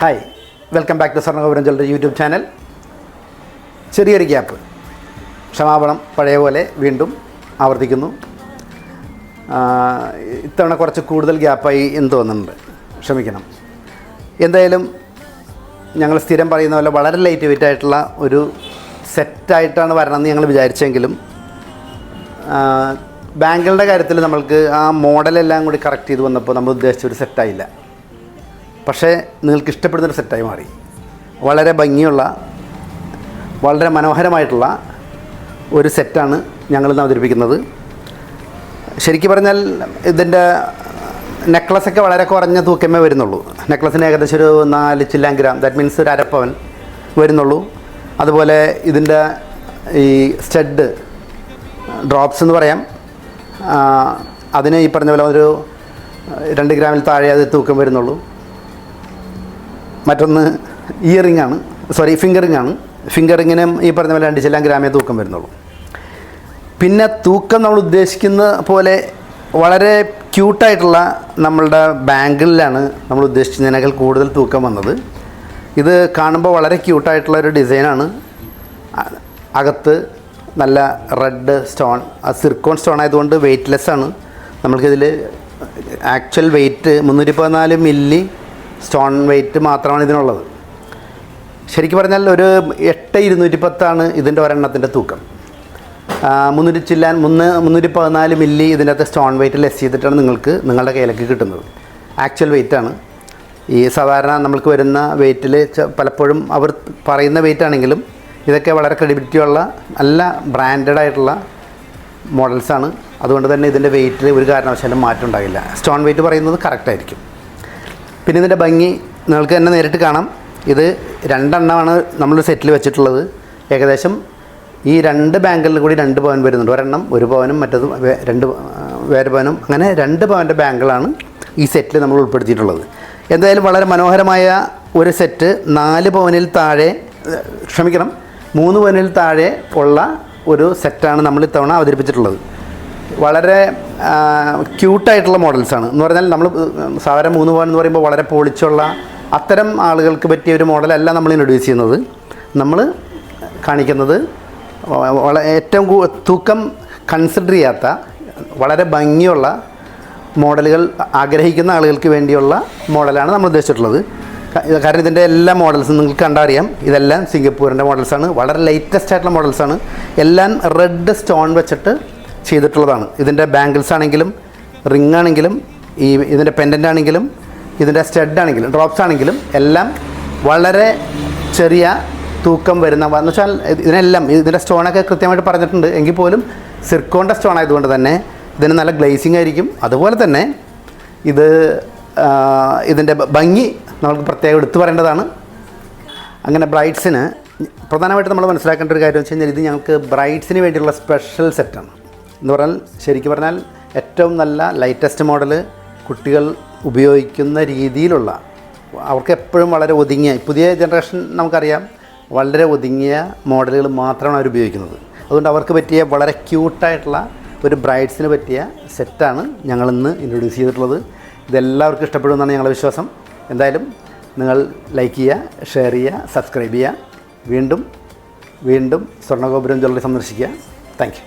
Hi, welcome back to Swarnagopuram jewellery YouTube channel. ചെറിയൊരു gap, ക്ഷമാപണം, പഴയ പോലെ വീണ്ടും ആവർത്തിക്കുന്നു. ഇത്തവണ കുറച്ച് കൂടുതൽ ഗ്യാപ്പായി എന്ന് തോന്നുന്നുണ്ട്, ക്ഷമിക്കണം. എന്തായാലും ഞങ്ങൾ സ്ഥിരം പറയുന്ന പോലെ വളരെ ലൈറ്റ് വെയിറ്റ് ആയിട്ടുള്ള ഒരു സെറ്റായിട്ടാണ് വരണമെന്ന് ഞങ്ങൾ വിചാരിച്ചെങ്കിലും ബാങ്കുകളുടെ കാര്യത്തിൽ നമ്മൾക്ക് ആ മോഡലെല്ലാം കൂടി കറക്റ്റ് ചെയ്ത് വന്നപ്പോൾ നമ്മൾ ഉദ്ദേശിച്ച ഒരു സെറ്റായില്ല. പക്ഷേ നിങ്ങൾക്ക് ഇഷ്ടപ്പെടുന്നൊരു സെറ്റായി മാറി. വളരെ ഭംഗിയുള്ള, വളരെ മനോഹരമായിട്ടുള്ള ഒരു സെറ്റാണ് ഞങ്ങളിന്ന് അവതരിപ്പിക്കുന്നത്. ശരിക്കും പറഞ്ഞാൽ ഇതിൻ്റെ നെക്ലസൊക്കെ വളരെ കുറഞ്ഞ തൂക്കമേ വരുന്നുള്ളൂ. നെക്ലസിന് ഏകദേശം ഒരു 4 ചില്ലാൻ ഗ്രാം, ദാറ്റ് മീൻസ് ഒരു അരപ്പവൻ വരുന്നുള്ളൂ. അതുപോലെ ഇതിൻ്റെ ഈ സ്റ്റഡ് ഡ്രോപ്സ് എന്ന് പറയാം, അതിന് ഈ പറഞ്ഞ പോലെ ഒരു 2 ഗ്രാമിൽ താഴെ അത് തൂക്കം വരുന്നുള്ളൂ. മറ്റൊന്ന് ഇയറിംഗ് ഫിംഗറിംഗ് ആണ്. ഫിംഗറിങ്ങിനും ഈ പറഞ്ഞ പോലെ 2 ചില്ലാൻ ഗ്രാമേ തൂക്കം വരുന്നുള്ളൂ. പിന്നെ തൂക്കം നമ്മൾ ഉദ്ദേശിക്കുന്ന പോലെ വളരെ ക്യൂട്ടായിട്ടുള്ള നമ്മളുടെ ബാങ്കിളിലാണ് നമ്മൾ ഉദ്ദേശിച്ചതിനേക്കാൾ കൂടുതൽ തൂക്കം വന്നത്. ഇത് കാണുമ്പോൾ വളരെ ക്യൂട്ടായിട്ടുള്ള ഒരു ഡിസൈനാണ്. അകത്ത് നല്ല റെഡ് സ്റ്റോൺ, സിർക്കോൺ സ്റ്റോൺ ആയതുകൊണ്ട് വെയ്റ്റ്ലെസ്സാണ്. നമ്മൾക്കിതിൽ actual weight 314 milli stone weight മാത്രമാണ് ഇതിനുള്ളത്. ശരിക്കും പറഞ്ഞാൽ ഒരു 8,210 ഇതിൻ്റെ ഒരെണ്ണത്തിൻ്റെ തൂക്കം. 314 മില്ലി ഇതിൻ്റെ അകത്ത് സ്റ്റോൺ വെയ്റ്റ് ലെസ് ചെയ്തിട്ടാണ് നിങ്ങൾക്ക് നിങ്ങളുടെ കയ്യിലേക്ക് കിട്ടുന്നത്. ആക്ച്വൽ വെയ്റ്റാണ്. ഈ സാധാരണ നമ്മൾക്ക് വരുന്ന വെയ്റ്റിൽ പലപ്പോഴും അവർ പറയുന്ന വെയ്റ്റ് ആണെങ്കിലും ഇതൊക്കെ വളരെ ക്രെഡിബിലിറ്റി ഉള്ള നല്ല ബ്രാൻഡഡ് ആയിട്ടുള്ള മോഡൽസാണ്. അതുകൊണ്ട് തന്നെ ഇതിൻ്റെ വെയ്റ്റിൽ ഒരു കാരണവശാലും മാറ്റം ഉണ്ടാകില്ല. സ്റ്റോൺ വെയ്റ്റ് പറയുന്നത് കറക്റ്റായിരിക്കും. പിന്നെ ഇതിൻ്റെ ഭംഗി നിങ്ങൾക്ക് തന്നെ നേരിട്ട് കാണാം. ഇത് 2 എണ്ണമാണ് നമ്മൾ സെറ്റിൽ വെച്ചിട്ടുള്ളത്. ഏകദേശം ഈ 2 ബാങ്കുകളിൽ കൂടി 2 പവൻ വരുന്നുണ്ട്. ഒരെണ്ണം 1 പവനും മറ്റത് 2 വേറെ പവനും, അങ്ങനെ 2 പവൻ്റെ ബാങ്കുകളാണ് ഈ സെറ്റിൽ നമ്മൾ ഉൾപ്പെടുത്തിയിട്ടുള്ളത്. എന്തായാലും വളരെ മനോഹരമായ ഒരു സെറ്റ്. 4 പവനിൽ താഴെ, 3 പവനിൽ താഴെ ഉള്ള ഒരു സെറ്റാണ് നമ്മൾ ഇത്തവണ അവതരിപ്പിച്ചിട്ടുള്ളത്. വളരെ ക്യൂട്ടായിട്ടുള്ള മോഡൽസാണ്. എന്ന് പറഞ്ഞാൽ നമ്മൾ സാധാരണ 3 പവൻ എന്ന് പറയുമ്പോൾ വളരെ പോളിച്ചുള്ള അത്തരം ആളുകൾക്ക് പറ്റിയ ഒരു മോഡലല്ല നമ്മൾ ഇൻട്രൊഡ്യൂസ് ചെയ്യുന്നത്. നമ്മൾ കാണിക്കുന്നത് ഏറ്റവും തൂക്കം കൺസിഡർ ചെയ്യാത്ത വളരെ ഭംഗിയുള്ള മോഡലുകൾ ആഗ്രഹിക്കുന്ന ആളുകൾക്ക് വേണ്ടിയുള്ള മോഡലാണ് നമ്മൾ ഉദ്ദേശിച്ചിട്ടുള്ളത്. കാരണം ഇതിൻ്റെ എല്ലാ മോഡൽസും നിങ്ങൾക്ക് കണ്ടറിയാം, ഇതെല്ലാം സിംഗപ്പൂരിൻ്റെ മോഡൽസാണ്. വളരെ ലേറ്റസ്റ്റ് ആയിട്ടുള്ള മോഡൽസാണ്. എല്ലാം റെഡ് സ്റ്റോൺ വെച്ചിട്ട് ചെയ്തിട്ടുള്ളതാണ്. ഇതിൻ്റെ ബാംഗിൾസ് ആണെങ്കിലും റിംഗ് ആണെങ്കിലും ഇതിൻ്റെ പെൻഡൻ്റ് ആണെങ്കിലും ഇതിൻ്റെ സ്റ്റഡ് ആണെങ്കിലും ഡ്രോപ്സ് ആണെങ്കിലും എല്ലാം വളരെ ചെറിയ തൂക്കം വരുന്ന, എന്ന് വെച്ചാൽ ഇതിനെല്ലാം ഇതിൻ്റെ സ്റ്റോണൊക്കെ കൃത്യമായിട്ട് പറഞ്ഞിട്ടുണ്ട്. എങ്കിൽ പോലും സിർക്കോണിൻ്റെ സ്റ്റോൺ ആയതുകൊണ്ട് തന്നെ ഇതിന് നല്ല ഗ്ലേസിങ് ആയിരിക്കും. അതുപോലെ തന്നെ ഇതിൻ്റെ ഭംഗി നമുക്ക് പ്രത്യേകം എടുത്തു പറയേണ്ടതാണ്. അങ്ങനെ ബ്രൈഡ്സിന് പ്രധാനമായിട്ട് നമ്മൾ മനസ്സിലാക്കേണ്ട ഒരു കാര്യം വെച്ച് കഴിഞ്ഞാൽ ഇത് ഞങ്ങൾക്ക് ബ്രൈഡ്സിന് വേണ്ടിയുള്ള സ്പെഷ്യൽ സെറ്റാണ്. എന്ന് പറഞ്ഞാൽ ശരിക്കും പറഞ്ഞാൽ ഏറ്റവും നല്ല ലേറ്റസ്റ്റ് മോഡൽ കുട്ടികൾ ഉപയോഗിക്കുന്ന രീതിയിലുള്ള, അവർക്ക് എപ്പോഴും വളരെ ഒതുങ്ങിയ, പുതിയ ജനറേഷൻ നമുക്കറിയാം വളരെ ഒതുങ്ങിയ മോഡലുകൾ മാത്രമാണ് അവർ ഉപയോഗിക്കുന്നത്. അതുകൊണ്ട് അവർക്ക് പറ്റിയ വളരെ ക്യൂട്ടായിട്ടുള്ള ഒരു ബ്രൈഡ്സിന് പറ്റിയ സെറ്റാണ് ഞങ്ങളിന്ന് ഇൻട്രൊഡ്യൂസ് ചെയ്തിട്ടുള്ളത്. ഇതെല്ലാവർക്കും ഇഷ്ടപ്പെടുമെന്നാണ് ഞങ്ങളുടെ വിശ്വാസം. എന്തായാലും നിങ്ങൾ ലൈക്ക് ചെയ്യുക, ഷെയർ ചെയ്യുക, സബ്സ്ക്രൈബ് ചെയ്യുക. വീണ്ടും സ്വർണ്ണഗോപുരം ജ്വല്ലറി സന്ദർശിക്കുക. Thank you.